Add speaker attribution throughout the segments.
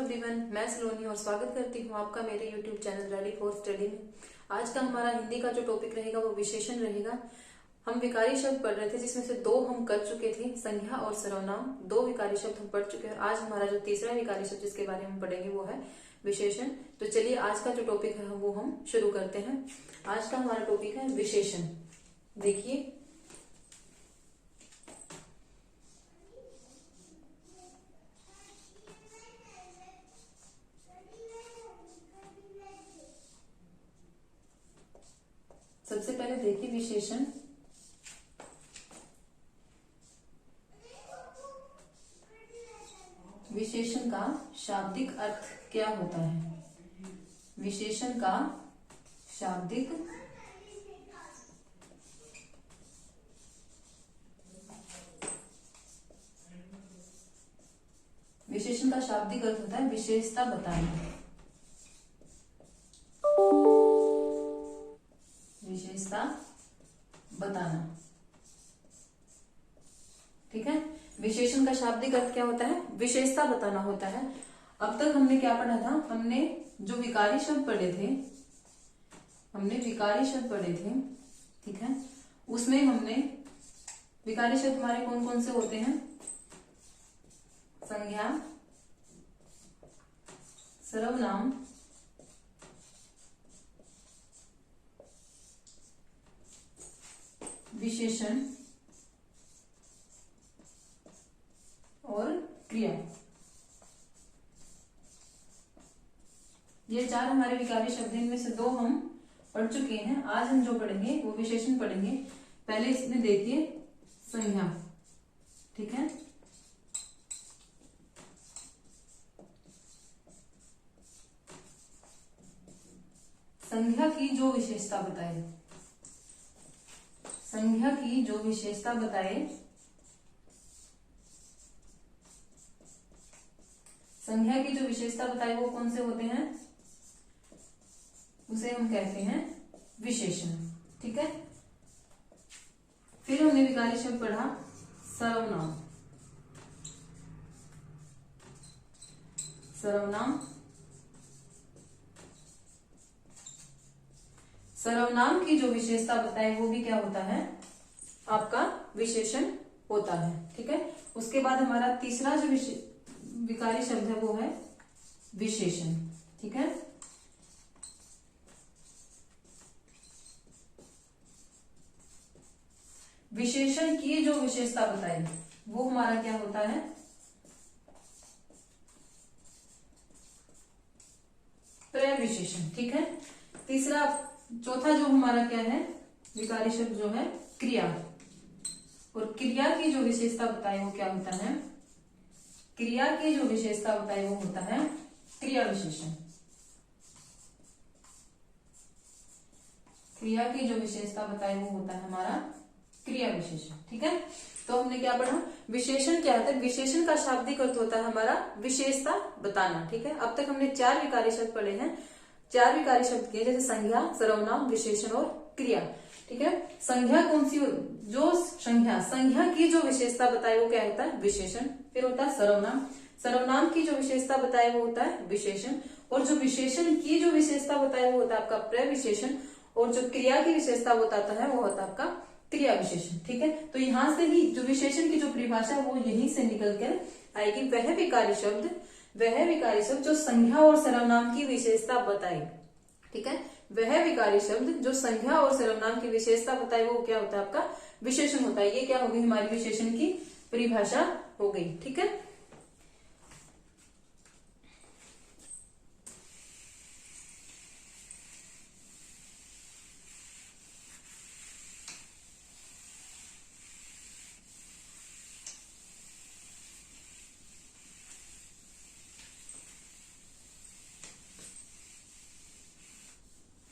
Speaker 1: Everyone, मैं सलोनी और स्वागत करती हूँ आपका मेरे YouTube channel ready for study में। आज का हमारा हिंदी का जो टॉपिक रहेगा वो विशेषण रहेगा। हम विकारी शब्द पढ़ रहे थे जिसमें से दो हम कर चुके थे, संज्ञा और सर्वनाम। दो विकारी शब्द हम पढ़ चुके हैं। आज हमारा जो तीसरा विकारी शब्द जिसके बारे में पढ़ेंगे वो है विशेषण। तो चलिए आज का जो टॉपिक है वो हम शुरू करते हैं। आज का हमारा टॉपिक है विशेषण। देखिए, सबसे पहले देखिए विशेषण। विशेषण का शाब्दिक अर्थ क्या होता है? विशेषण का शाब्दिक अर्थ होता है विशेषता बताना। विशेषता बताना, ठीक है। विशेषण का शाब्दिक अर्थ क्या होता है? विशेषता बताना होता है। अब तक हमने क्या पढ़ा था? हमने जो विकारी शब्द पढ़े थे, ठीक है। उसमें हमने विकारी शब्द हमारे कौन कौन से होते हैं? संज्ञा, सर्वनाम, विशेषण और क्रिया। ये चार हमारे विकारी शब्द हैं। इनमें से दो हम पढ़ चुके हैं। आज हम जो पढ़ेंगे वो विशेषण पढ़ेंगे। पहले इसमें देखिए संज्ञा, ठीक है। संज्ञा की जो विशेषता बताए, संज्ञा की जो विशेषता बताए, संज्ञा की जो विशेषता बताए वो कौन से होते हैं? उसे हम कहते हैं विशेषण, ठीक है। फिर हमने विकारी शब्द पढ़ा सर्वनाम। सर्वनाम की जो विशेषता बताए वो भी क्या होता है? आपका विशेषण होता है, ठीक है। उसके बाद हमारा तीसरा जो विकारी शब्द है वो है विशेषण, ठीक है। विशेषण की जो विशेषता बताई वो हमारा क्या होता है? प्रविशेषण, ठीक है। चौथा जो हमारा क्या है विकारी शब्द जो है क्रिया, और क्रिया की जो विशेषता बताई वो क्या होता है? क्रिया की जो विशेषता बताई वो होता है क्रिया विशेषण। क्रिया की जो विशेषता बताई वो होता है हमारा क्रिया विशेषण, ठीक है। तो हमने क्या पढ़ा? विशेषण क्या होता है? विशेषण का शाब्दिक अर्थ होता है हमारा विशेषता बताना, ठीक है। अब तक हमने चार विकारी शब्द पढ़े हैं। चार विकारी शब्द किए, जैसे संज्ञा, सर्वनाम, विशेषण और क्रिया, ठीक है। संज्ञा कौन सी? जो संज्ञा की जो विशेषता बताए वो क्या होता है? विशेषण। फिर होता है सर्वनाम की जो विशेषता बताए वो होता है विशेषण, और जो विशेषण की जो विशेषता बताए वो होता है आपका प्रविशेषण, और जो क्रिया की विशेषता बताता है वो होता है आपका क्रिया विशेषण, ठीक है। तो यहां से ही जो विशेषण की जो परिभाषा वो यहीं से निकल कर आएगी। वह विकारी शब्द जो संज्ञा और सर्वनाम की विशेषता बताए, ठीक है। वह विकारी शब्द जो संज्ञा और सर्वनाम की विशेषता बताए वो क्या होता है? आपका विशेषण होता है। ये क्या होगी? हमारी विशेषण की परिभाषा हो गई, ठीक है।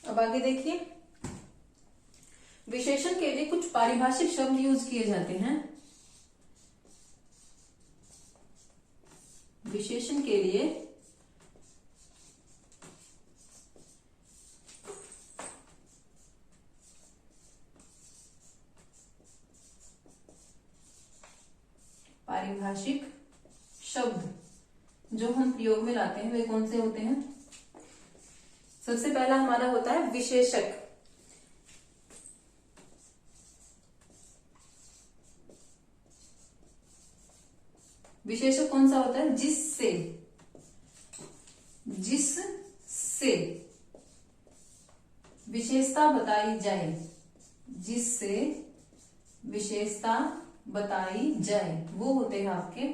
Speaker 1: अब आगे देखिए, विशेषण के लिए कुछ पारिभाषिक शब्द यूज किए जाते हैं। विशेषण के लिए पारिभाषिक शब्द जो जो हम प्रयोग में लाते हैं वे कौन से होते हैं? सबसे पहला हमारा होता है विशेषक। विशेषक कौन सा होता है? जिससे विशेषता बताई जाए, जिससे विशेषता बताई जाए, वो होते हैं आपके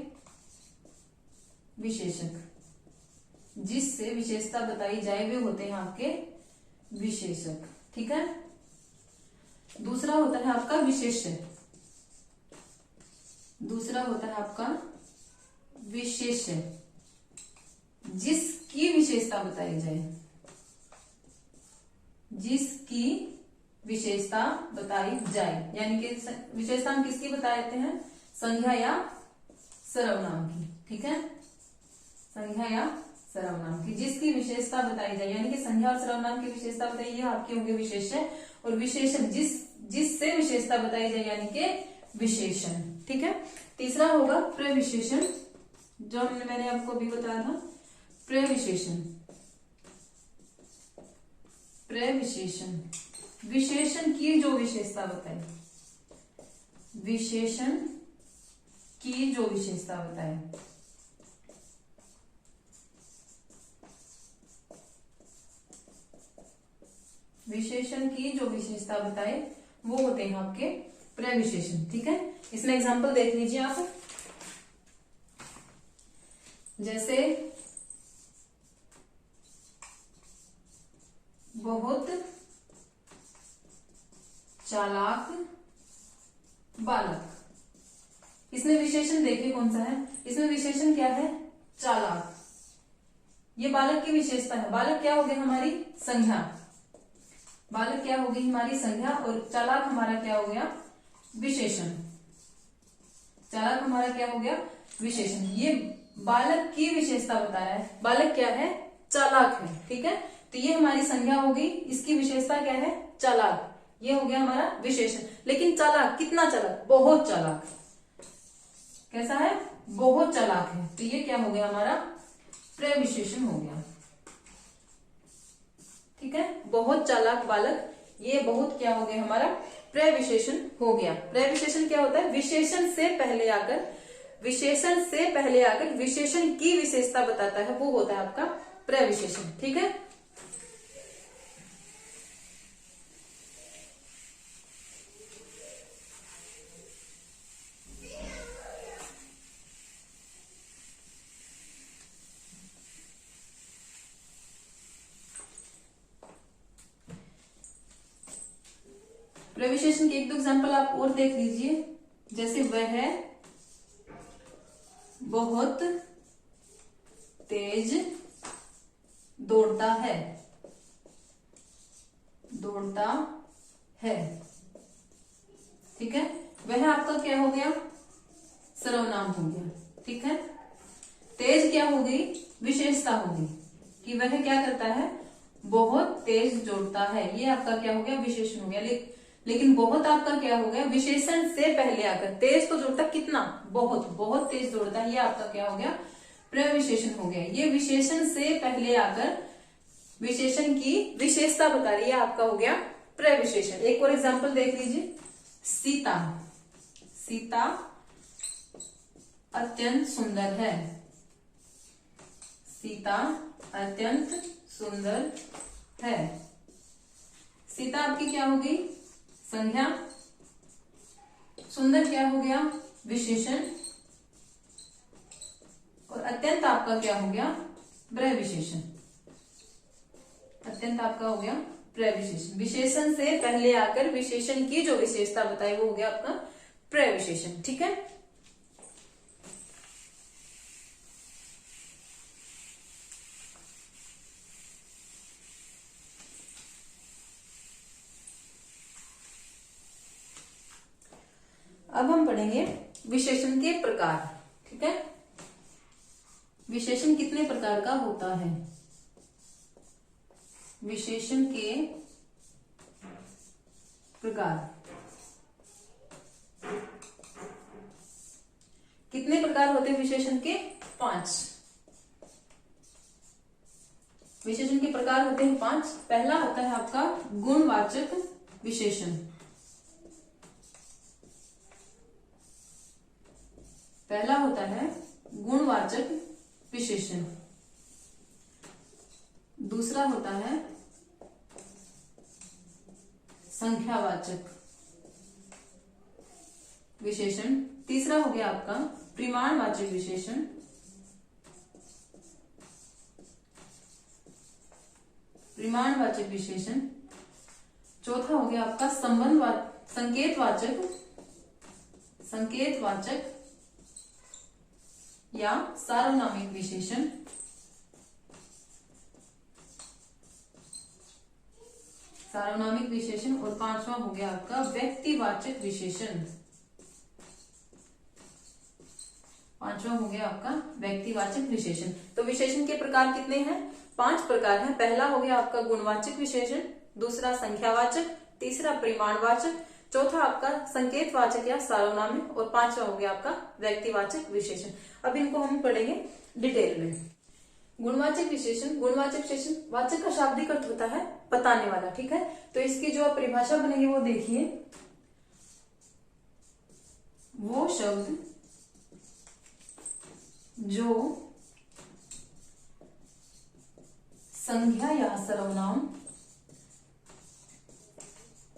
Speaker 1: विशेषक। जिससे विशेषता बताई जाए वे होते हैं आपके विशेषक। ठीक है। दूसरा होता है आपका विशेष्य। दूसरा होता है आपका विशेष्य, जिसकी विशेषता बताई जाए, जिसकी विशेषता बताई जाए। यानी कि विशेषता हम किसकी बताते हैं? संज्ञा या सर्वनाम की। ठीक है, संज्ञा या सर्वनाम की, जिसकी विशेषता बताई जाए, यानी कि संज्ञा और सर्वनाम की विशेषता बताइए, ये आपके होंगे विशेष्य। और विशेषण जिससे विशेषता बताई जाए, यानी कि विशेषण। ठीक है। तीसरा होगा प्रविशेषण, जो मैंने आपको अभी बताया था, प्रविशेषण। प्रविशेषण विशेषण की जो विशेषता बताए, विशेषण की जो विशेषता बताए। विशेषण की जो विशेषता बताए वो होते हैं आपके प्रविशेषण। ठीक है। इसमें एग्जांपल देख लीजिए आप। जैसे बहुत चालाक बालक, इसमें विशेषण देखिए कौन सा है। इसमें विशेषण क्या है? चालाक। ये बालक की विशेषता है। बालक क्या हो गया? हमारी संज्ञा। बालक क्या होगी? हमारी संज्ञा। और चालाक हमारा क्या हो गया? विशेषण। चालाक हमारा क्या हो गया? विशेषण। ये बालक की विशेषता बता रहा है। बालक क्या है? चालाक है। ठीक है। तो ये हमारी संज्ञा होगी, इसकी विशेषता क्या है? चालाक। ये हो गया हमारा विशेषण। लेकिन चालाक कितना चालाक? बहुत चालाक। कैसा है? बहुत चालाक है। तो ये क्या हो गया? हमारा प्रविशेषण हो गया। ठीक है। बहुत चालाक बालक, ये बहुत क्या हो गया? हमारा प्रविशेषण हो गया। प्रविशेषण क्या होता है? विशेषण से पहले आकर, विशेषण से पहले आकर विशेषण की विशेषता बताता है, वो होता है आपका प्रविशेषण। ठीक है। प्रविशेषण के एक दो एग्जाम्पल आप और देख लीजिए। जैसे वह बहुत तेज दौड़ता है, दौड़ता है। ठीक है। वह आपका क्या हो गया? सर्वनाम हो गया। ठीक है। तेज क्या हो गई? विशेषता होगी कि वह क्या करता है? बहुत तेज दौड़ता है। ये आपका क्या हो गया? विशेषण हो गया। लेकिन बहुत आपका क्या हो गया? विशेषण से पहले आकर। तेज तो दौड़ता कितना? बहुत, बहुत तेज दौड़ता है। ये आपका क्या हो गया? प्रविशेषण हो गया। ये विशेषण से पहले आकर विशेषण की विशेषता बता रही है, आपका हो गया प्रविशेषण। एक और एग्जांपल देख लीजिए। सीता, सीता अत्यंत सुंदर है। सीता अत्यंत सुंदर है। सीता आपकी क्या हो गई? संज्ञा। सुंदर क्या हो गया? विशेषण। और अत्यंत आपका क्या हो गया? प्रविशेषण। अत्यंत आपका हो गया प्रविशेषण। विशेषण से पहले आकर विशेषण की जो विशेषता बताई वो हो गया आपका प्रविशेषण। ठीक है। अब हम पढ़ेंगे विशेषण के प्रकार। ठीक है। विशेषण कितने प्रकार का होता है? विशेषण के प्रकार कितने प्रकार होते हैं विशेषण के? 5। विशेषण के प्रकार होते हैं 5। पहला होता है आपका गुणवाचक विशेषण। पहला होता है गुणवाचक विशेषण। दूसरा होता है संख्यावाचक विशेषण। तीसरा हो गया आपका परिमाणवाचक विशेषण। परिमाणवाचक विशेषण। चौथा हो गया आपका संकेतवाचक या सार्वनामिक विशेषण। सार्वनामिक विशेषण। और पांचवा हो गया आपका व्यक्तिवाचक विशेषण। पांचवा हो गया आपका व्यक्तिवाचक विशेषण। तो विशेषण के प्रकार कितने हैं? 5 प्रकार हैं। पहला हो गया आपका गुणवाचक विशेषण, दूसरा संख्यावाचक, तीसरा परिमाणवाचक, चौथा आपका संकेतवाचक या सार्वनामिक और पांचवा हो गया आपका व्यक्तिवाचक विशेषण। अब इनको हम पढ़ेंगे डिटेल में। गुणवाचक विशेषण। गुणवाचक विशेषण, वाचक का शाब्दिक अर्थ होता है बताने वाला, ठीक है। तो इसकी जो परिभाषा बनेगी वो देखिए, वो शब्द जो संज्ञा या सर्वनाम,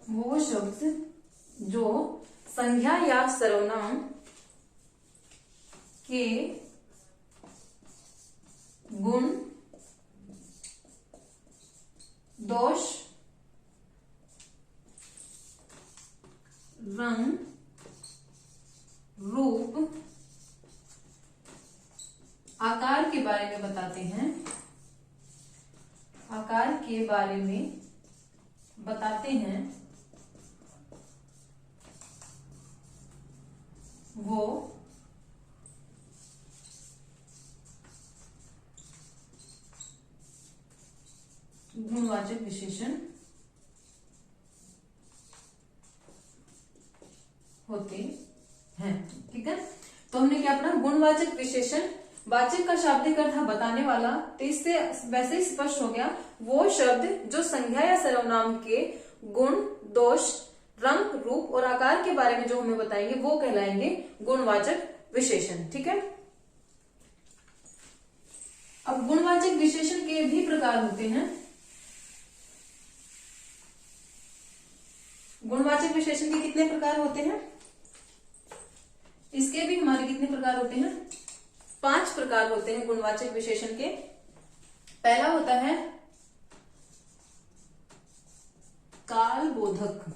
Speaker 1: वो शब्द जो संज्ञा या सर्वनाम के गुण, दोष, रंग, रूप, आकार के बारे में बताते हैं, आकार के बारे में बताते हैं, वो गुणवाचक विशेषण होते हैं, ठीक है। तो हमने क्या पढ़ा? गुणवाचक विशेषण, वाचक का शाब्दिक अर्थ बताने वाला। तो इससे वैसे ही स्पष्ट हो गया, वो शब्द जो संज्ञा या सर्वनाम के गुण, दोष, रंग, रूप और आकार के बारे में जो हमें बताएंगे वो कहलाएंगे गुणवाचक विशेषण, ठीक है। अब गुणवाचक विशेषण के भी प्रकार होते हैं। गुणवाचक विशेषण के कितने प्रकार होते हैं? इसके भी हमारे कितने प्रकार होते हैं? 5 प्रकार होते हैं गुणवाचक विशेषण के। पहला होता है कालबोधक।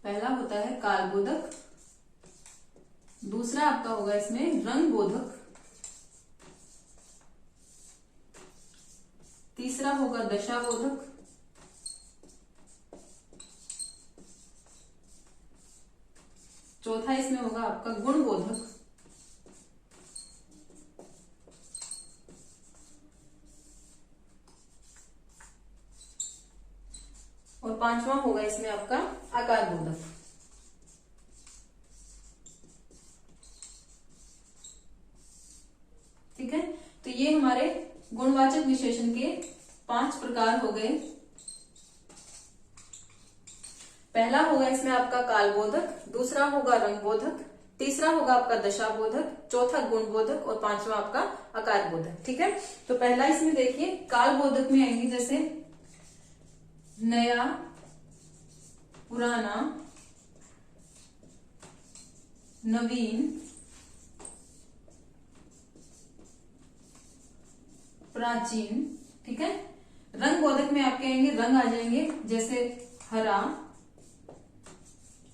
Speaker 1: पहला होता है कालबोधक। दूसरा आपका होगा इसमें रंगबोधक। तीसरा होगा दशाबोधक। चौथा इसमें होगा आपका गुणबोधक। और पांचवा होगा इसमें आपका आकार बोधक। ठीक है, तो ये हमारे गुणवाचक विशेषण के 5 प्रकार हो गए। पहला होगा इसमें आपका कालबोधक, दूसरा होगा रंगबोधक, तीसरा होगा आपका दशाबोधक, चौथा गुणबोधक और पांचवा आपका आकार बोधक। ठीक है, तो पहला इसमें देखिए कालबोधक में आएंगे जैसे नया, पुराना, नवीन, प्राचीन। ठीक है, रंगबोधक में आपके आएंगे, रंग आ जाएंगे जैसे हरा,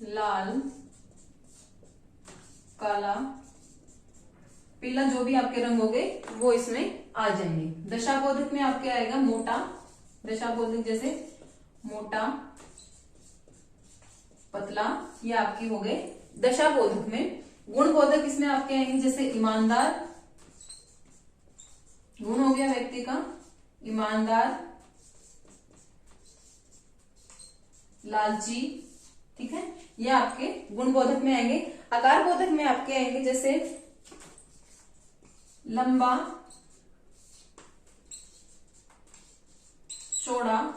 Speaker 1: लाल, काला, पीला, जो भी आपके रंग हो गए वो इसमें आ जाएंगे। दशाबोधक में आपके आएगा मोटा, दशाबोधक जैसे मोटा, पतला, ये आपके हो गए दशाबोधक में। गुणबोधक इसमें आपके आएंगे जैसे ईमानदार, गुण हो गया व्यक्ति का, ईमानदार, लालची। ठीक है, ये आपके गुणबोधक में आएंगे। आकार बोधक में आपके आएंगे जैसे लंबा, चौड़ा,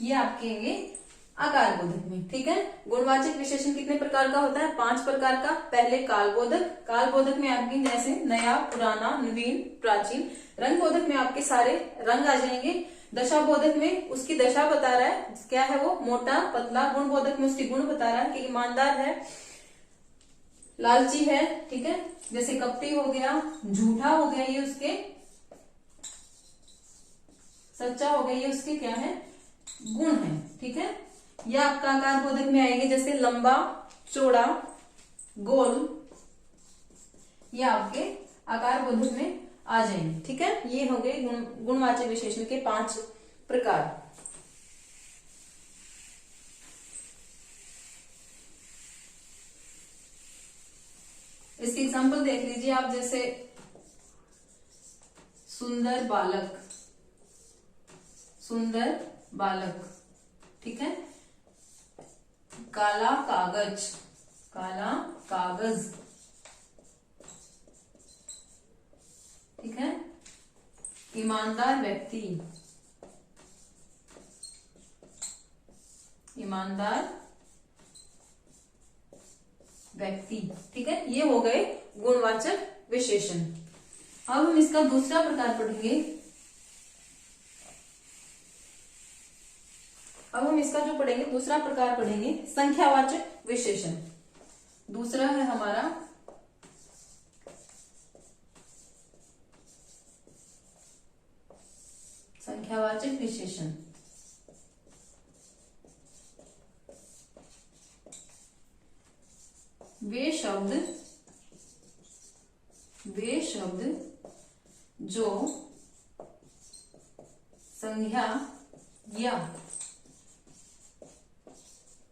Speaker 1: ये आपके आएंगे आकार बोधक में। ठीक है, गुणवाचक विशेषण कितने प्रकार का होता है? 5 प्रकार का। पहले काल बोधक, काल बोधक में आपकी जैसे नया, पुराना, नवीन, प्राचीन। रंग बोधक में आपके सारे रंग आ जाएंगे। दशा बोधक में उसकी दशा बता रहा है, क्या है वो, मोटा, पतला। गुण बोधक में उसके गुण बता रहा है कि ईमानदार है, लालची है। ठीक है, जैसे कपटी हो गया, झूठा हो गया, ये उसके, सच्चा हो गया, ये उसके क्या है, गुण है। ठीक है, यह आपका आकार बोधक में आएंगे, जैसे लंबा, चौड़ा, गोल, ये आपके आकार बोधक में आ जाएंगे। ठीक है, ये हो गए गुणवाचक विशेषण के 5 प्रकार। इसकी एग्जांपल देख लीजिए आप, जैसे सुंदर बालक, सुंदर बालक। ठीक है, काला कागज, काला कागज। ठीक है, ईमानदार व्यक्ति, ईमानदार व्यक्ति। ठीक है, ये हो गए गुणवाचक विशेषण। अब हम इसका दूसरा प्रकार पढ़ेंगे। अब हम इसका जो पढ़ेंगे, दूसरा प्रकार पढ़ेंगे संख्यावाचक विशेषण। दूसरा है हमारा संख्यावाचक विशेषण। वे शब्द जो संज्ञा या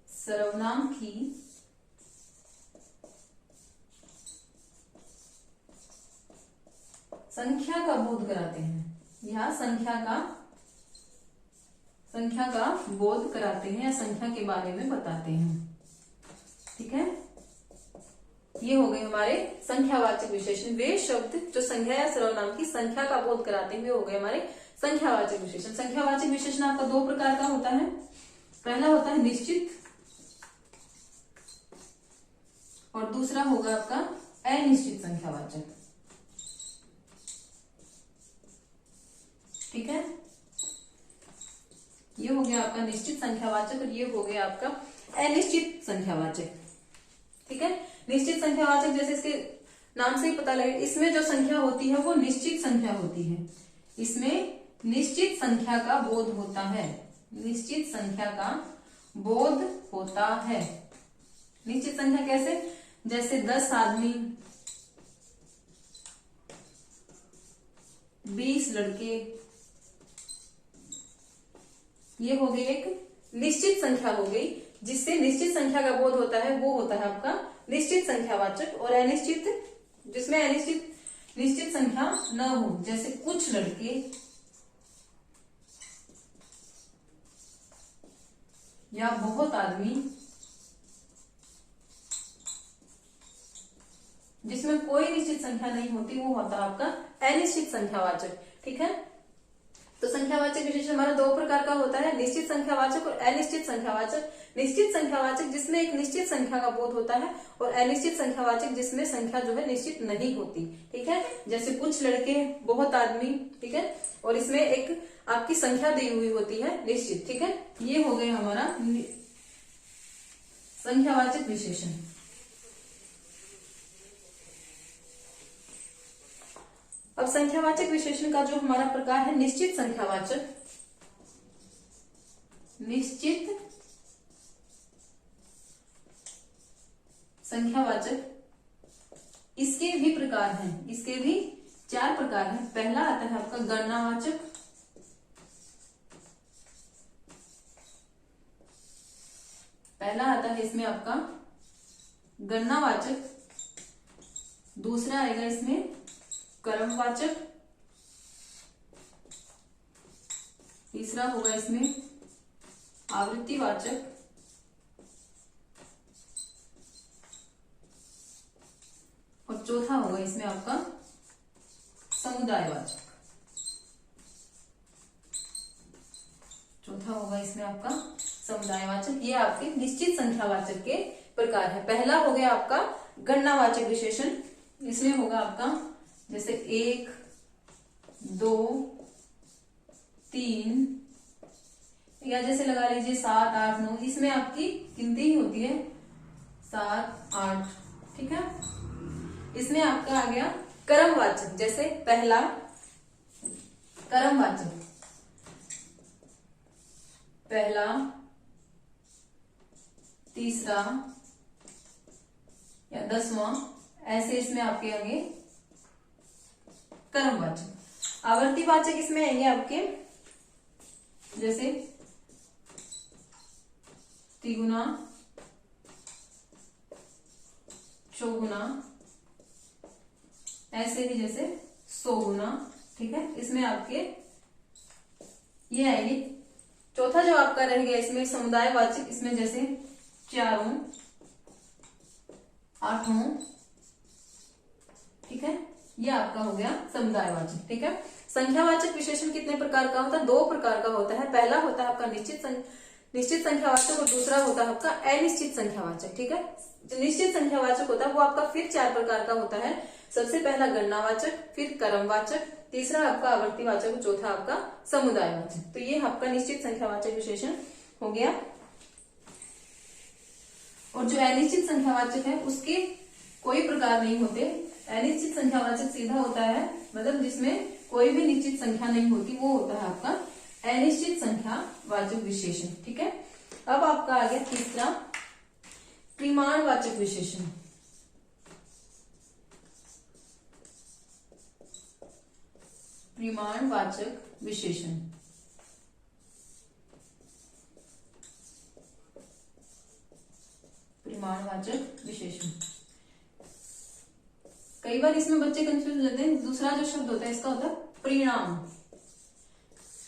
Speaker 1: सर्वनाम की संख्या का बोध कराते हैं, या संख्या का बोध कराते हैं, या संख्या के बारे में बताते हैं। ठीक है, ये हो गए हमारे संख्यावाचक विशेषण। वे शब्द जो संज्ञा या सर्वनाम की संख्या का बोध कराते हैं, वे हो गए हमारे संख्यावाचक विशेषण। संख्यावाचक विशेषण आपका 2 प्रकार का होता है। पहला होता है निश्चित, और दूसरा होगा आपका अनिश्चित संख्यावाचक। ठीक है, ये हो गया आपका निश्चित संख्यावाचक, और ये हो गया आपका अनिश्चित संख्यावाचक। ठीक है, निश्चित संख्यावाचक जैसे इसके नाम से ही पता लगे, इसमें जो संख्या होती है वो निश्चित संख्या होती है। इसमें निश्चित संख्या का बोध होता है, निश्चित संख्या का बोध होता है। निश्चित संख्या कैसे? जैसे 10 आदमी, 20 लड़के, ये हो गई एक निश्चित संख्या हो गई। जिससे निश्चित संख्या का बोध होता है वो होता है आपका निश्चित संख्यावाचक। और अनिश्चित, जिसमें निश्चित संख्या न हो, जैसे कुछ लड़के या बहुत आदमी, जिसमें कोई निश्चित संख्या नहीं होती, वो होता है आपका अनिश्चित संख्यावाचक। ठीक है, तो संख्यावाचक विशेषण हमारा 2 प्रकार का होता है, निश्चित संख्यावाचक और अनिश्चित संख्यावाचक। निश्चित संख्यावाचक जिसमें एक निश्चित संख्या का बोध होता है, और अनिश्चित संख्यावाचक जिसमें संख्या जो है निश्चित नहीं होती। ठीक है, जैसे कुछ लड़के, बहुत आदमी। ठीक है, और इसमें एक आपकी संख्या दी हुई होती है निश्चित। ठीक है, ये हो गए हमारा संख्यावाचक विशेषण। अब संख्यावाचक विशेषण का जो हमारा प्रकार है निश्चित संख्यावाचक, निश्चित संख्यावाचक, इसके भी प्रकार हैं, इसके भी 4 प्रकार हैं। पहला आता है आपका गणनावाचक, पहला आता है इसमें आपका गणनावाचक। दूसरा आएगा इसमें क्रमवाचक। तीसरा होगा इसमें आवृत्तिवाचक। और चौथा होगा इसमें आपका समुदायवाचक। चौथा होगा इसमें आपका समुदायवाचक। ये आपके निश्चित संख्यावाचक के प्रकार है। पहला हो गया आपका गणनावाचक विशेषण, इसमें होगा आपका जैसे 1, 2, 3 या जैसे लगा लीजिए 7, 8, 9, इसमें आपकी गिनती ही होती है 7, 8, ठीक है। इसमें आपका आ गया क्रमवाचक, जैसे पहला क्रमवाचक, पहला, तीसरा या 10वां, ऐसे इसमें आपके आगे क्रमवाचक। आवर्तीवाचक इसमें आएंगे आपके जैसे तिगुना, चौगुना, ऐसे ही जैसे 100 गुना, ठीक है। इसमें आपके ये आएगी। चौथा जो आपका रह गया इसमें समुदायवाचक, इसमें जैसे 4, 8, ठीक है, ये आपका हो गया समुदायवाचक, ठीक है। संख्यावाचक विशेषण कितने प्रकार का होता है? 2 प्रकार का होता है। पहला होता है आपका निश्चित संख्यावाचक और दूसरा होता है आपका अनिश्चित संख्यावाचक, ठीक है। जो निश्चित संख्यावाचक होता है वो आपका फिर 4 प्रकार का होता है। सबसे पहला गणनावाचक, फिर क्रमवाचक, तीसरा आपका आवर्तीवाचक और चौथा आपका समुदायवाचक। तो ये आपका निश्चित संख्यावाचक विशेषण हो गया। और जो अनिश्चित संख्यावाचक है उसके कोई प्रकार नहीं होते। अनिश्चित संख्यावाचक सीधा होता है, मतलब जिसमें कोई भी निश्चित संख्या नहीं होती, वो होता है आपका अनिश्चित संख्यावाचक विशेषण, ठीक है। अब आपका आ गया तीसरा परिमाणवाचक विशेषण। परिमाणवाचक विशेषण, परिमाणवाचक विशेषण। कई बार इसमें बच्चे कंफ्यूज हो जाते हैं। दूसरा जो शब्द होता है इसका होता है परिणाम,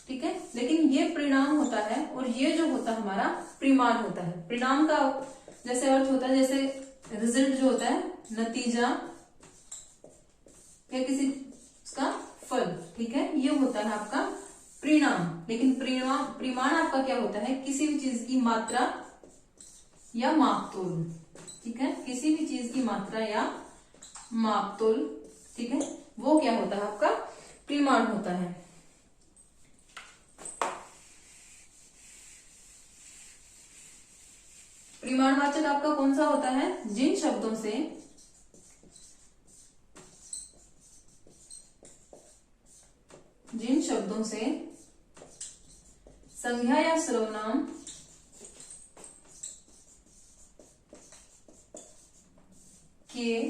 Speaker 1: ठीक है, लेकिन ये परिणाम होता है और ये जो होता है हमारा परिमाण होता है। परिणाम का जैसे अर्थ होता है, जैसे रिजल्ट जो होता है, नतीजा या किसी उसका फल, ठीक है, ये होता है आपका परिणाम। लेकिन परिमाण आपका क्या होता है? किसी भी चीज की मात्रा या मापतोल, ठीक है, किसी भी चीज की मात्रा या मापतोल, ठीक है, वो क्या होता है आपका परिमाण होता है। परिमाणवाचक आपका कौन सा होता है? जिन शब्दों से संज्ञा या सर्वनाम के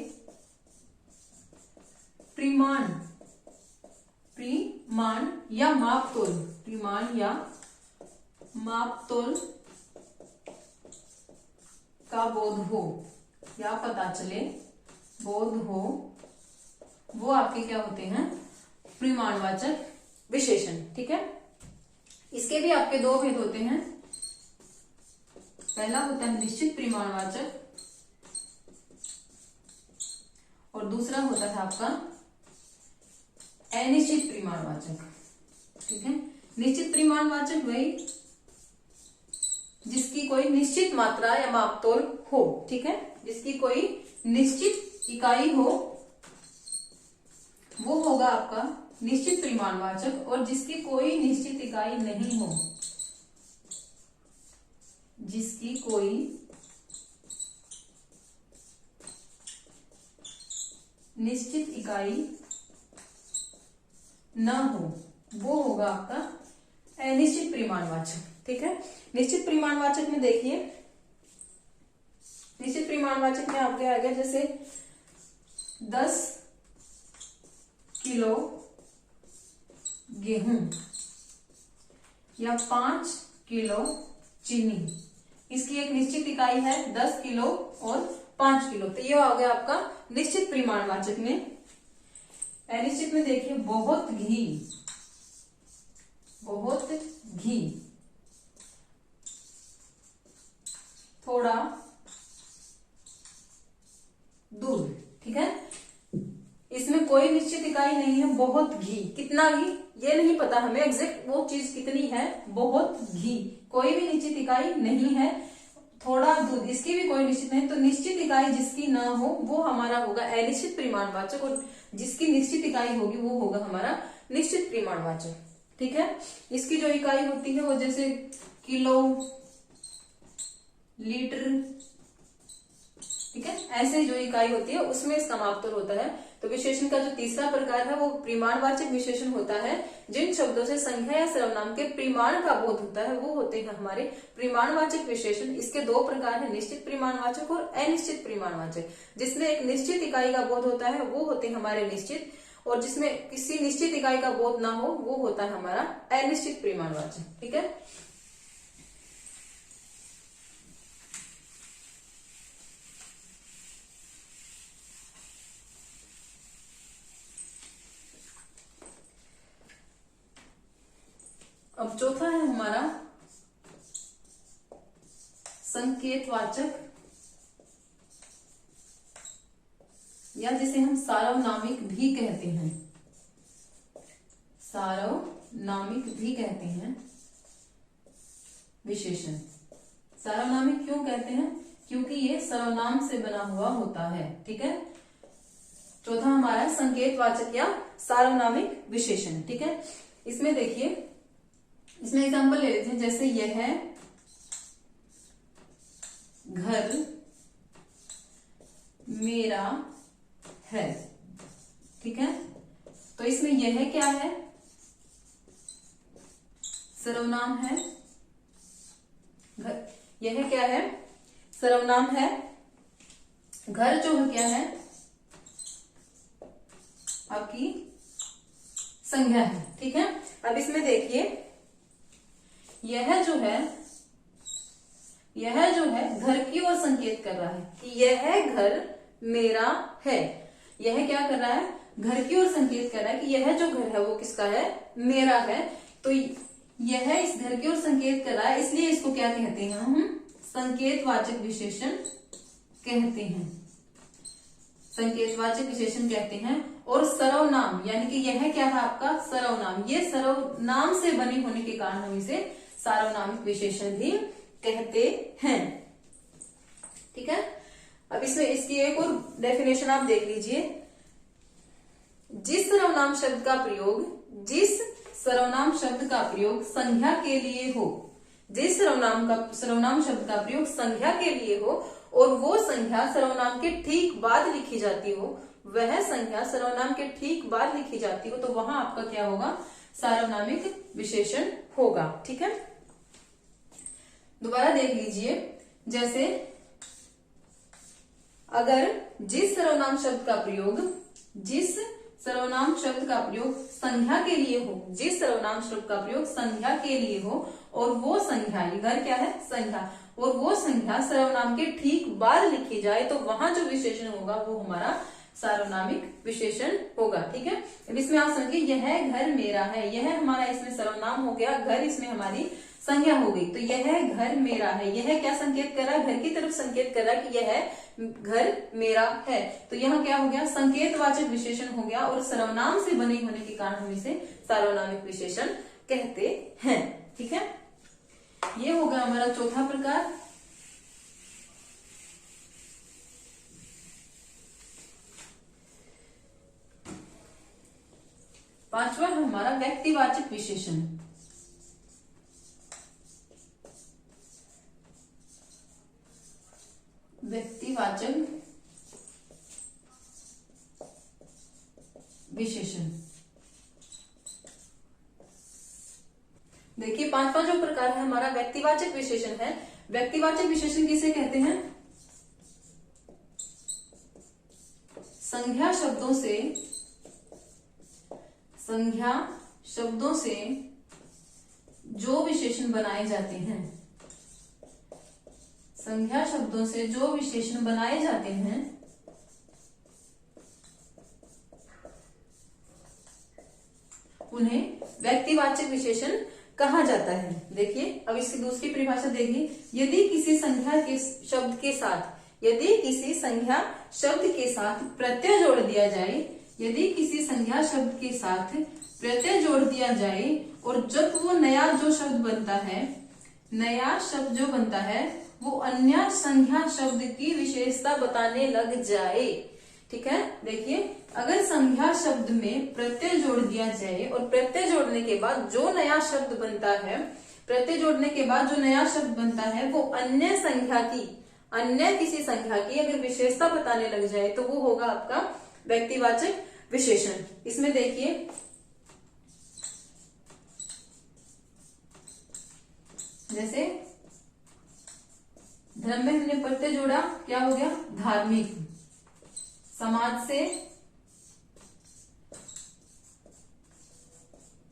Speaker 1: परिमाण या मापतोल, परिमाण या मापतोल का बोध हो या पता चले, बोध हो, वो आपके क्या होते हैं? परिमाणवाचक विशेषण, ठीक है। इसके भी आपके 2 भेद होते हैं। पहला होता है निश्चित परिमाणवाचक और दूसरा होता है आपका अनिश्चित परिमाणवाचक, ठीक है। निश्चित परिमाणवाचक वही जिसकी कोई निश्चित मात्रा या मापतोल हो, ठीक है, जिसकी कोई निश्चित इकाई हो, वो होगा आपका निश्चित परिमाणवाचक। और जिसकी कोई निश्चित इकाई नहीं हो, जिसकी कोई निश्चित इकाई न हो, वो होगा आपका अनिश्चित परिमाणवाचक, ठीक है। निश्चित परिमाणवाचक में देखिए, निश्चित परिमाणवाचक में आपके आ गया जैसे 10 किलो गेहूं या 5 किलो चीनी, इसकी एक निश्चित इकाई है 10 किलो और 5 किलो। तो ये हो गया आपका निश्चित परिमाणवाचक में। अनिश्चित में देखिए बहुत घी, बहुत घी, थोड़ा दूध, ठीक है। इसमें कोई निश्चित इकाई नहीं है, बहुत घी, कितना घी ये नहीं पता हमें एग्जैक्ट वो चीज कितनी है, बहुत घी, कोई भी निश्चित इकाई नहीं है। थोड़ा दूध, इसकी भी कोई निश्चित नहीं, तो निश्चित इकाई जिसकी ना हो वो हमारा होगा अनिश्चित परिमाणवाचक, और जिसकी निश्चित इकाई होगी वो होगा हमारा निश्चित परिमाणवाचक। ठीक है, इसकी जो इकाई होती है वो जैसे किलो, लीटर, ठीक है, ऐसे जो इकाई होती है उसमें इसका मापतोल होता है। तो विशेषण का जो तीसरा प्रकार है वो परिमाणवाचक विशेषण होता है। जिन शब्दों से संख्या या सर्वनाम के परिमाण का बोध होता है वो होते हैं हमारे परिमाणवाचक विशेषण। इसके दो प्रकार है, निश्चित परिमाणवाचक और अनिश्चित परिमाणवाचक। जिसमें एक निश्चित इकाई का बोध होता है वो होते हैं हमारे निश्चित, और जिसमें किसी निश्चित इकाई का बोध ना हो वो होता है हमारा अनिश्चित परिमाणवाचक। ठीक है, अब चौथा है हमारा संकेतवाचक, या जिसे हम सार्वनामिक भी कहते हैं, सार्वनामिक भी कहते हैं विशेषण। सार्वनामिक क्यों कहते हैं? क्योंकि ये सर्वनाम से बना हुआ होता है। ठीक है, चौथा हमारा संकेतवाचक या सार्वनामिक विशेषण। ठीक है, इसमें देखिए, इसमें एग्जांपल ले लेते हैं, जैसे यह घर मेरा है। ठीक है, तो इसमें यह क्या है? सर्वनाम है। घर, यह क्या है? सर्वनाम है। घर जो है क्या है? आपकी संज्ञा है। ठीक है, अब इसमें देखिए, यह जो है घर की ओर संकेत कर रहा है कि यह घर मेरा है। यह क्या कर रहा है? घर की ओर संकेत कर रहा है कि यह जो घर है वो किसका है? मेरा है। तो यह इस घर की ओर संकेत कर रहा है, इसलिए इसको क्या कहते हैं? हम संकेतवाचक विशेषण कहते हैं। संकेतवाचक विशेषण कहते हैं। और सर्वनाम यानी कि यह क्या है आपका? सर्वनाम। ये सर्वनाम से बने होने के कारण हम इसे सार्वनामिक विशेषण भी कहते हैं। ठीक है, अब इसमें इसकी एक और डेफिनेशन आप देख लीजिए। जिस सर्वनाम शब्द का प्रयोग संज्ञा के लिए हो, जिस सर्वनाम शब्द का प्रयोग संज्ञा के लिए हो और वो संज्ञा सर्वनाम के ठीक बाद लिखी जाती हो, वह संज्ञा सर्वनाम के ठीक बाद लिखी जाती हो, तो वहां आपका क्या होगा? सार्वनामिक विशेषण होगा। ठीक है, दोबारा देख लीजिए, जैसे अगर जिस सर्वनाम शब्द का प्रयोग संज्ञा के लिए हो, जिस सर्वनाम शब्द का प्रयोग संज्ञा के लिए हो और वो संज्ञा, ये घर क्या है? संज्ञा, और वो संज्ञा सर्वनाम के ठीक बाद लिखी जाए, तो वहां जो विशेषण होगा वो हमारा सार्वनामिक विशेषण होगा। ठीक है, अब इसमें आप समझिए, यह घर मेरा है, यह हमारा इसमें सर्वनाम हो गया, घर इसमें हमारी संज्ञा हो गई। तो यह घर मेरा है, यह क्या संकेत कर रहा है? घर की तरफ संकेत कर रहा है कि यह घर मेरा है। तो यहाँ क्या हो गया? संकेतवाचक विशेषण हो गया, और सर्वनाम से बने होने के कारण हम इसे सार्वनामिक विशेषण कहते हैं। ठीक है, ये हो गया हमारा चौथा प्रकार। पांचवा है हमारा व्यक्तिवाचक विशेषण। व्यक्तिवाचक विशेषण, देखिए पांचवा जो प्रकार है हमारा व्यक्तिवाचक विशेषण है। व्यक्तिवाचक विशेषण किसे कहते हैं? संज्ञा शब्दों से जो विशेषण बनाए जाते हैं, संज्ञा शब्दों से जो विशेषण बनाए जाते हैं उन्हें व्यक्तिवाचक विशेषण कहा जाता है। देखिए, अब इसकी दूसरी परिभाषा देखिए, यदि किसी संज्ञा के शब्द के साथ प्रत्यय जोड़ दिया जाए यदि किसी संज्ञा शब्द के साथ प्रत्यय जोड़ दिया जाए और जब वो नया जो शब्द बनता है, नया शब्द जो बनता है वो अन्य संज्ञा शब्द की विशेषता बताने लग जाए। ठीक है, देखिए अगर संज्ञा शब्द में प्रत्यय जोड़ दिया जाए और प्रत्यय जोड़ने के बाद जो नया शब्द बनता है, प्रत्यय जोड़ने के बाद जो नया शब्द बनता है वो अन्य संख्या की, अन्य किसी संख्या की अगर विशेषता बताने लग जाए तो वो होगा आपका व्यक्तिवाचक विशेषण। इसमें देखिए जैसे धर्म में हमने प्रत्यय जोड़ा, क्या हो गया? धार्मिक। समाज से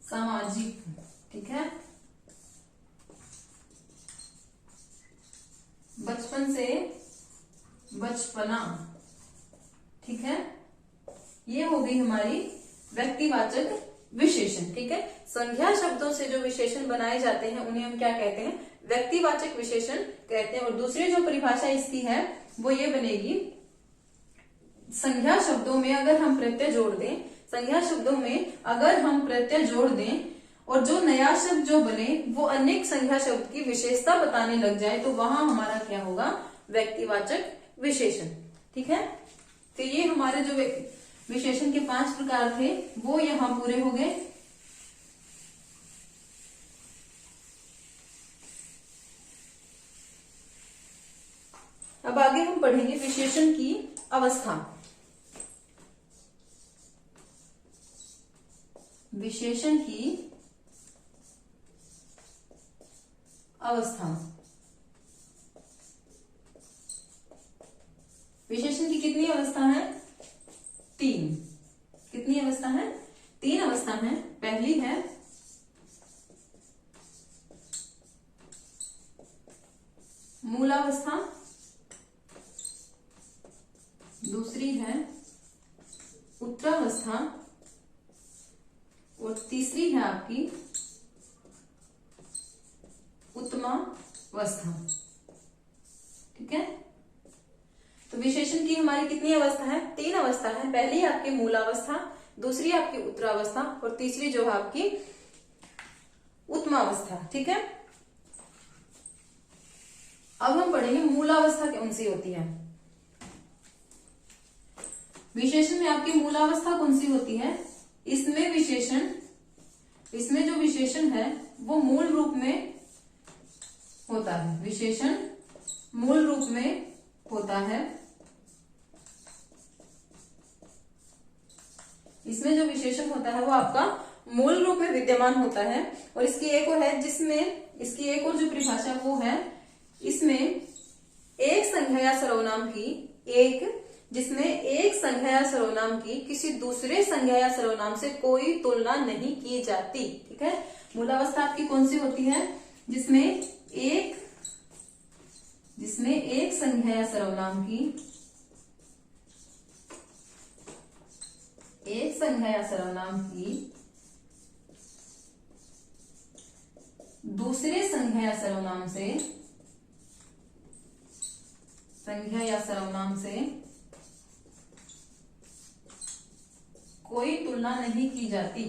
Speaker 1: सामाजिक। ठीक है, बचपन से बचपना। ठीक है, ये हो गई हमारी व्यक्तिवाचक विशेषण। ठीक है, संज्ञा शब्दों से जो विशेषण बनाए जाते हैं उन्हें हम क्या कहते हैं? व्यक्तिवाचक विशेषण कहते हैं। और दूसरी जो परिभाषा इसकी है वो ये बनेगी, संज्ञा शब्दों में अगर हम प्रत्यय जोड़ दें, संज्ञा शब्दों में अगर हम प्रत्यय जोड़ दें और जो नया शब्द जो बने वो अनेक संज्ञा शब्द की विशेषता बताने लग जाए तो वहां हमारा क्या होगा? व्यक्तिवाचक विशेषण। ठीक है, तो ये हमारे जो विशेषण के 5 प्रकार थे वो यहाँ पूरे हो गए। अब आगे हम पढ़ेंगे विशेषण की अवस्था। विशेषण की अवस्था। विशेषण की कितनी अवस्था है? 3। कितनी अवस्था है? 3 अवस्था है। पहली है मूलावस्था, दूसरी है उत्तरावस्था और तीसरी है आपकी उत्तमावस्था। ठीक है, तो विशेषण की हमारी कितनी अवस्था है? 3 अवस्था है। पहली आपकी मूलावस्था, दूसरी आपकी उत्तरावस्था और तीसरी जो है आपकी उत्तमावस्था। ठीक है, अब हम पढ़ेंगे मूलावस्था कौन सी होती है। विशेषण में आपकी मूलावस्था कौन सी होती है? इसमें विशेषण, इसमें जो विशेषण है वो मूल रूप में होता है। विशेषण मूल रूप में होता है। इसमें जो विशेषण होता है वो आपका मूल रूप में विद्यमान होता है। और इसकी एक और है जिसमें, इसकी एक और जो परिभाषा वो है, इसमें एक संज्ञा या सर्वनाम की, एक जिसमें एक संज्ञा या सर्वनाम की किसी दूसरे संज्ञा या सर्वनाम से कोई तुलना नहीं की जाती। ठीक है, मूलावस्था आपकी कौन सी होती है? जिसमें एक संज्ञा या सर्वनाम की, एक संज्ञा या सर्वनाम की दूसरे संज्ञा या सर्वनाम से, संज्ञा या सर्वनाम से कोई तुलना नहीं की जाती,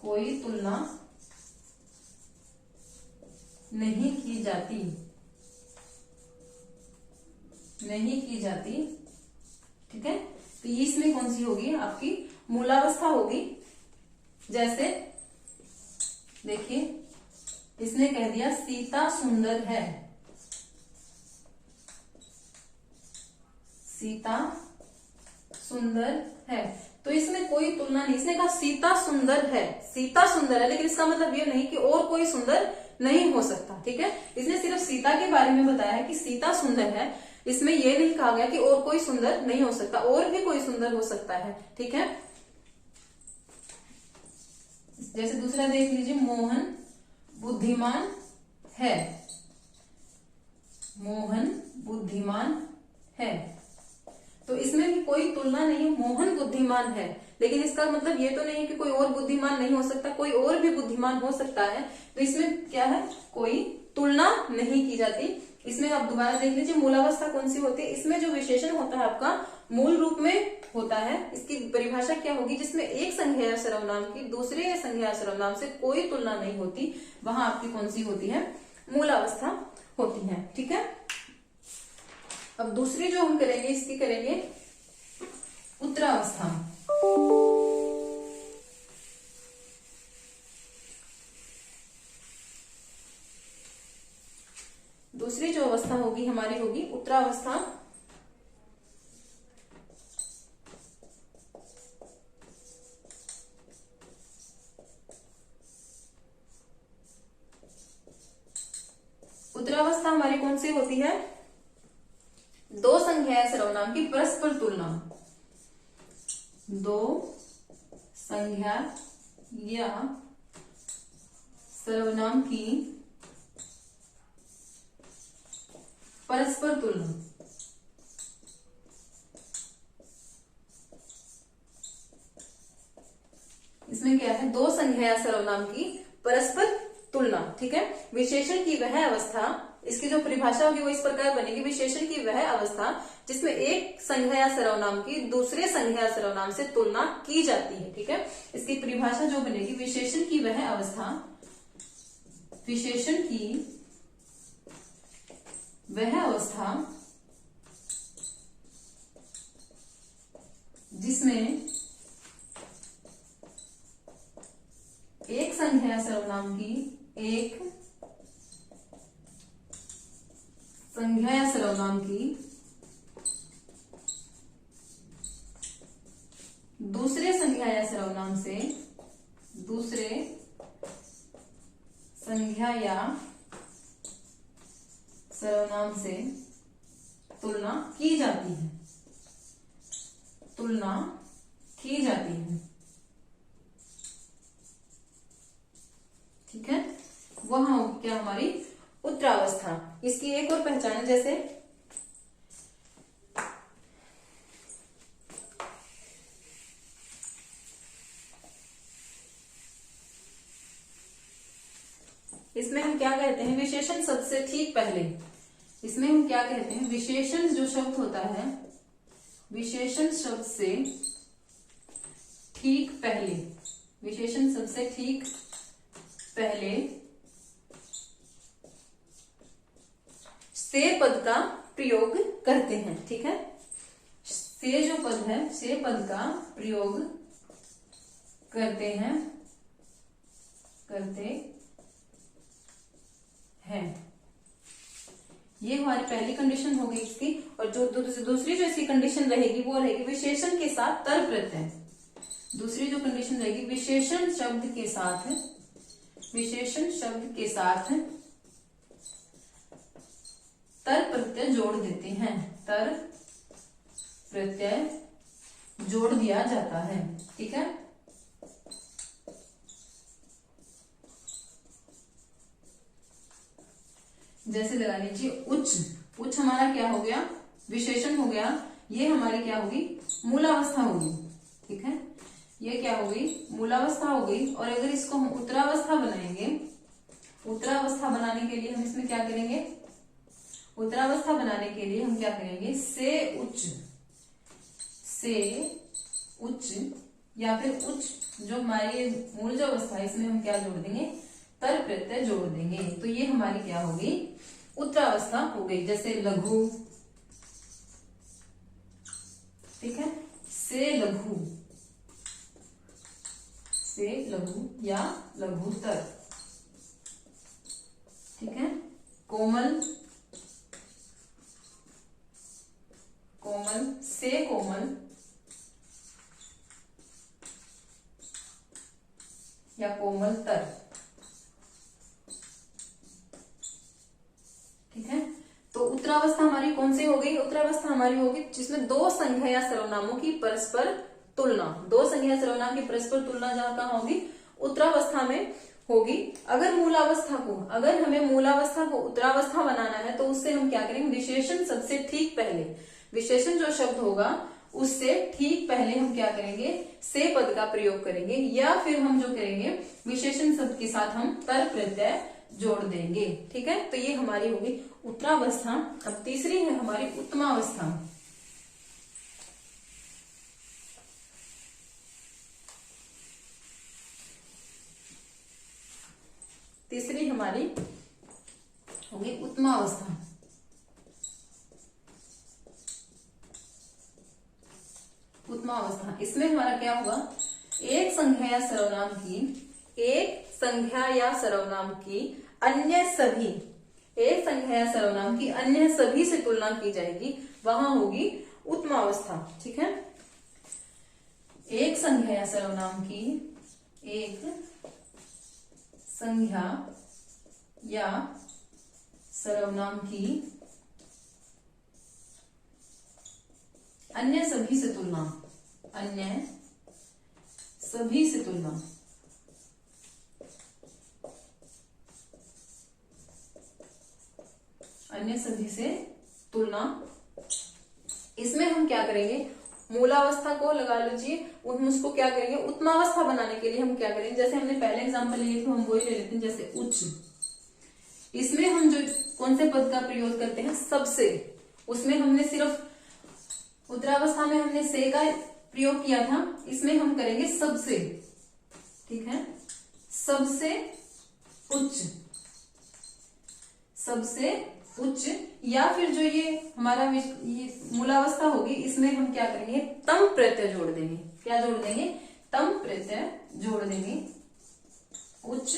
Speaker 1: कोई तुलना नहीं की जाती, नहीं की जाती। ठीक है, तो इसमें कौन सी होगी? आपकी मूलावस्था होगी। जैसे देखिए इसने कह दिया सीता सुंदर है, सीता सुंदर है, तो इसमें कोई तुलना नहीं। इसने कहा सीता सुंदर है, सीता सुंदर है, लेकिन इसका मतलब ये नहीं कि और कोई सुंदर नहीं हो सकता। ठीक है, इसने सिर्फ सीता के बारे में बताया है कि सीता सुंदर है, इसमें यह नहीं कहा गया कि और कोई सुंदर नहीं हो सकता, और भी कोई सुंदर हो सकता है। ठीक है, जैसे दूसरा देख लीजिए, मोहन बुद्धिमान है, मोहन बुद्धिमान है, तो इसमें भी कोई तुलना नहीं, मोहन बुद्धिमान है, लेकिन इसका मतलब ये तो नहीं है कि कोई और बुद्धिमान नहीं हो सकता, कोई और भी बुद्धिमान हो सकता है। तो इसमें क्या है? कोई तुलना नहीं की जाती। इसमें आप दोबारा देख लीजिए मूलावस्था कौन सी होती है। इसमें जो विशेषण होता है आपका मूल रूप में होता है। इसकी परिभाषा क्या होगी, जिसमें एक संज्ञा सर्वनाम की दूसरे संज्ञा सर्वनाम से कोई तुलना नहीं होती, वहां आपकी कौन सी होती है, मूलावस्था होती है। ठीक है, अब दूसरी जो हम करेंगे, इसकी करेंगे उत्तरावस्था। दूसरी जो अवस्था होगी हमारी होगी उत्तरावस्था। उत्तरावस्था हमारी कौन सी होती है, दो संज्ञा सर्वनाम की परस्पर तुलना। दो संज्ञा या सर्वनाम की परस्पर तुलना। इसमें क्या है, दो संज्ञा सर्वनाम की परस्पर तुलना। ठीक है, विशेषण की वह अवस्था, इसकी जो परिभाषा होगी वो इस प्रकार बनेगी, विशेषण की वह अवस्था जिसमें एक संज्ञा सर्वनाम की दूसरे संज्ञा सर्वनाम से तुलना की जाती है। ठीक है, इसकी परिभाषा जो बनेगी, विशेषण की वह अवस्था, विशेषण की वह अवस्था जिसमें एक संज्ञा सर्वनाम की एक संज्ञा सर्वनाम की दूसरे संज्ञा सर्वनाम से दूसरे संज्ञा या सर्वनाम से तुलना की जाती है, तुलना की जाती है। ठीक है, वहां होगी क्या हमारी उत्तरावस्था। इसकी एक और पहचान है, जैसे इसमें हम क्या कहते हैं, विशेषण शब्द से ठीक पहले, इसमें हम क्या कहते हैं, विशेषण जो शब्द होता है, विशेषण शब्द से ठीक पहले, विशेषण शब्द से ठीक पहले से पद का प्रयोग करते हैं। ठीक है, से जो पद है, से पद का प्रयोग करते हैं, करते हैं। ये हमारी पहली कंडीशन हो गई इसकी। और जो दूसरी जो इसकी कंडीशन रहेगी वो रहेगी विशेषण के साथ तर प्रत्यय। दूसरी जो कंडीशन रहेगी, विशेषण शब्द के साथ, विशेषण शब्द के साथ तर प्रत्यय जोड़ देते हैं, तर प्रत्यय जोड़ दिया जाता है। ठीक है, जैसे लगा लीजिए उच्च, उच्च हमारा क्या हो गया, विशेषण हो गया, ये हमारी क्या होगी, मूलावस्था होगी। ठीक है, ये क्या हो गई, मूलावस्था हो गई। और अगर इसको हम उत्तरावस्था बनाएंगे, उत्तरावस्था बनाने के लिए हम इसमें क्या करेंगे, उत्तरावस्था बनाने के लिए हम क्या करेंगे, से उच्च, से उच्च या फिर उच्च जो हमारी मूल जो अवस्था है, इसमें हम क्या जोड़ देंगे, तर प्रत्यय जोड़ देंगे। तो ये हमारी क्या होगी, उत्तरावस्था हो गई। जैसे लघु, ठीक है, से लघु, से लघु या लघुतर। ठीक है, कोमल, कोमल, से कोमल या कोमलतर। ठीक है, तो उत्तरावस्था हमारी कौन सी हो गई, उत्तरावस्था हमारी होगी जिसमें दो संज्ञा या सर्वनामों की परस्पर तुलना, दो संज्ञा सर्वनाम की परस्पर तुलना जहां कहां होगी, उत्तरावस्था में होगी। अगर मूलावस्था को, अगर हमें मूलावस्था को उत्तरावस्था बनाना है तो उससे हम क्या करेंगे, विशेषण शब्द से ठीक पहले, विशेषण जो शब्द होगा उससे ठीक पहले हम क्या करेंगे, से पद का प्रयोग करेंगे, या फिर हम जो करेंगे विशेषण शब्द के साथ हम तर प्रत्यय जोड़ देंगे। ठीक है, तो ये हमारी होगी उत्तरावस्था। अब तीसरी है हमारी उत्तमावस्था। तीसरी हमारी होगी उत्तमावस्था। उत्तमावस्था, इसमें हमारा क्या होगा, एक संज्ञा या सर्वनाम की, एक संज्ञा या सर्वनाम की अन्य सभी, एक संज्ञा या सर्वनाम की अन्य सभी से तुलना की जाएगी, वहां होगी उत्तमावस्था। ठीक है, एक संज्ञा या सर्वनाम की, एक संज्ञा या सर्वनाम की अन्य सभी से तुलना, अन्य सभी से तुलना, अन्य सभी से तुलना। इसमें हम क्या करेंगे, मूलावस्था को लगा लीजिए, उसको क्या करेंगे, उत्तमावस्था बनाने के लिए हम क्या करेंगे, जैसे हमने पहले एग्जांपल लिए थे हम वही ले लेते हैं, जैसे उच्च। इसमें हम जो कौन से पद का प्रयोग करते हैं, सबसे। उसमें हमने सिर्फ उत्तरावस्था में हमने से का प्रयोग किया था, इसमें हम करेंगे सबसे। ठीक है, सबसे उच्च, सबसे उच्च। या फिर जो ये हमारा ये मूलावस्था होगी, इसमें हम क्या करेंगे, तम प्रत्यय जोड़ देंगे। क्या जोड़ देंगे, तम प्रत्यय जोड़ देंगे, उच्च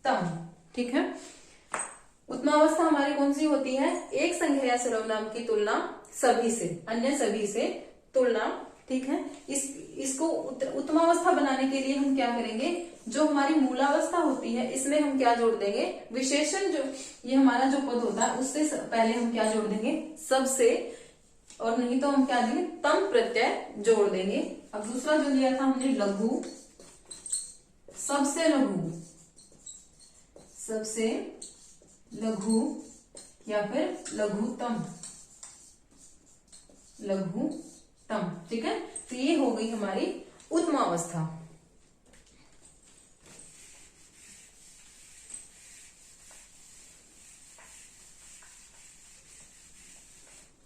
Speaker 1: तम। ठीक है, उत्तमावस्था हमारी कौन सी होती है, एक संज्ञा या सर्वनाम की तुलना सभी से, अन्य सभी से तुलना। ठीक है, इसको उत्तमावस्था बनाने के लिए हम क्या करेंगे, जो हमारी मूलावस्था होती है इसमें हम क्या जोड़ देंगे, विशेषण। जो ये हमारा जो पद होता है उससे पहले हम क्या जोड़ देंगे, सबसे, और नहीं तो हम क्या देंगे, तम प्रत्यय जोड़ देंगे। अब दूसरा जो लिया था हमने लघु, सबसे लघु, सबसे लघु या फिर लघुतम, लघुतम। ठीक है, तो ये हो गई हमारी उत्तमावस्था।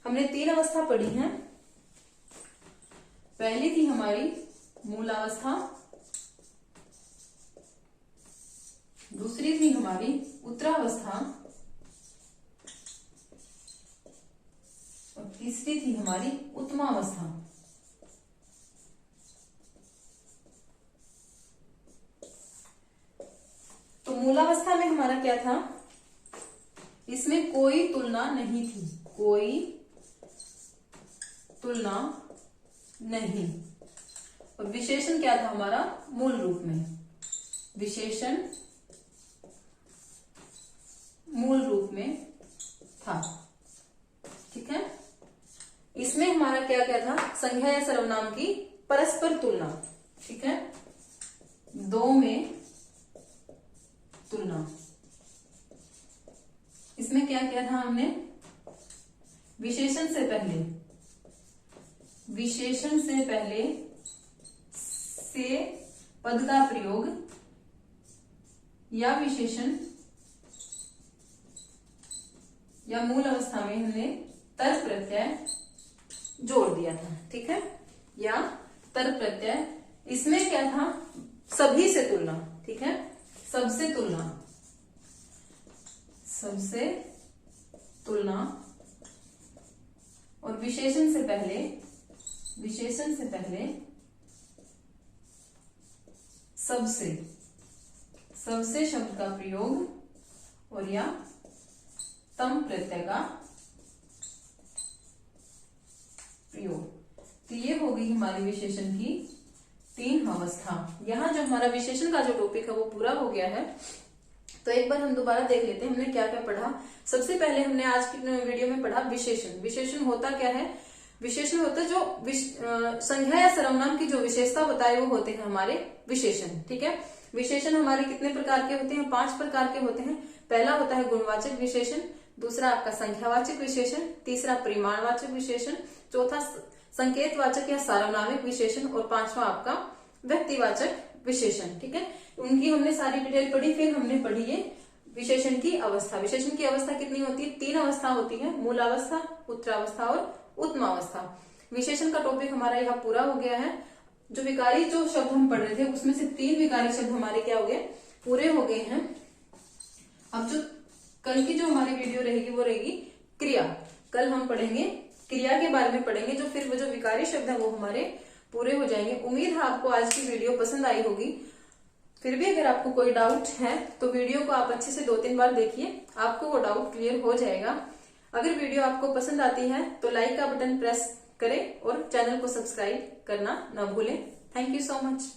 Speaker 1: हमने 3 अवस्था पढ़ी हैं। पहली थी हमारी मूलावस्था, दूसरी थी हमारी उत्तरावस्था, और तीसरी थी हमारी उत्तमावस्था। तो मूलावस्था में हमारा क्या था, इसमें कोई तुलना नहीं थी, कोई तुलना नहीं। और विशेषण क्या था हमारा, मूल रूप में, विशेषण मूल रूप में था। ठीक है, इसमें हमारा क्या क्या था, संज्ञा या सर्वनाम की परस्पर तुलना। ठीक है, दो में तुलना। इसमें क्या किया था हमने, विशेषण से पहले, विशेषण से पहले से पद का प्रयोग, या विशेषण या मूल अवस्था में हमने तर प्रत्यय जोड़ दिया था। ठीक है, या तर प्रत्यय। इसमें क्या था, सभी से तुलना। ठीक है, सबसे तुलना, सबसे तुलना। और विशेषण से पहले, विशेषण से पहले सबसे, सबसे शब्द का प्रयोग, और या तम प्रत्यय का प्रयोग। तो ये हो गई हमारी विशेषण की 3 अवस्था। यहाँ जो हमारा विशेषण का जो टॉपिक है वो पूरा हो गया है। तो एक बार हम दोबारा देख लेते हैं हमने क्या क्या पढ़ा। सबसे पहले हमने आज की वीडियो में पढ़ा विशेषण। विशेषण होता क्या है, विशेषण होता है जो संज्ञा या सर्वनाम की जो विशेषता बताए वो होते हैं हमारे विशेषण। ठीक है, विशेषण हमारे कितने प्रकार के होते हैं, 5 प्रकार के होते हैं। पहला होता है गुणवाचक विशेषण, दूसरा आपका संख्यावाचक विशेषण, तीसरा परिमाणवाचक विशेषण, चौथा संकेतवाचक या सार्वनामिक विशेषण, और 5वां आपका व्यक्तिवाचक विशेषण। ठीक है, उनकी हमने सारी डिटेल पढ़ी। फिर हमने पढ़ी ये विशेषण की अवस्था। विशेषण की अवस्था कितनी होती है, 3 अवस्था होती है, मूलावस्था, उत्तरावस्था और उत्तमावस्था। विशेषण का टॉपिक हमारा यहाँ पूरा हो गया है। जो विकारी जो शब्द हम पढ़ रहे थे उसमें से 3 विकारी शब्द हमारे क्या हो गए, पूरे हो गए हैं। अब जो कल की जो हमारी वीडियो रहेगी वो रहेगी क्रिया। कल हम पढ़ेंगे क्रिया के बारे में पढ़ेंगे, जो फिर वो जो विकारी शब्द है वो हमारे पूरे हो जाएंगे। उम्मीद है आपको आज की वीडियो पसंद आई होगी। फिर भी अगर आपको कोई डाउट है तो वीडियो को आप अच्छे से 2-3 बार देखिए, आपको वो डाउट क्लियर हो जाएगा। अगर वीडियो आपको पसंद आती है तो लाइक का बटन प्रेस करें और चैनल को सब्सक्राइब करना ना भूलें। Thank you so much.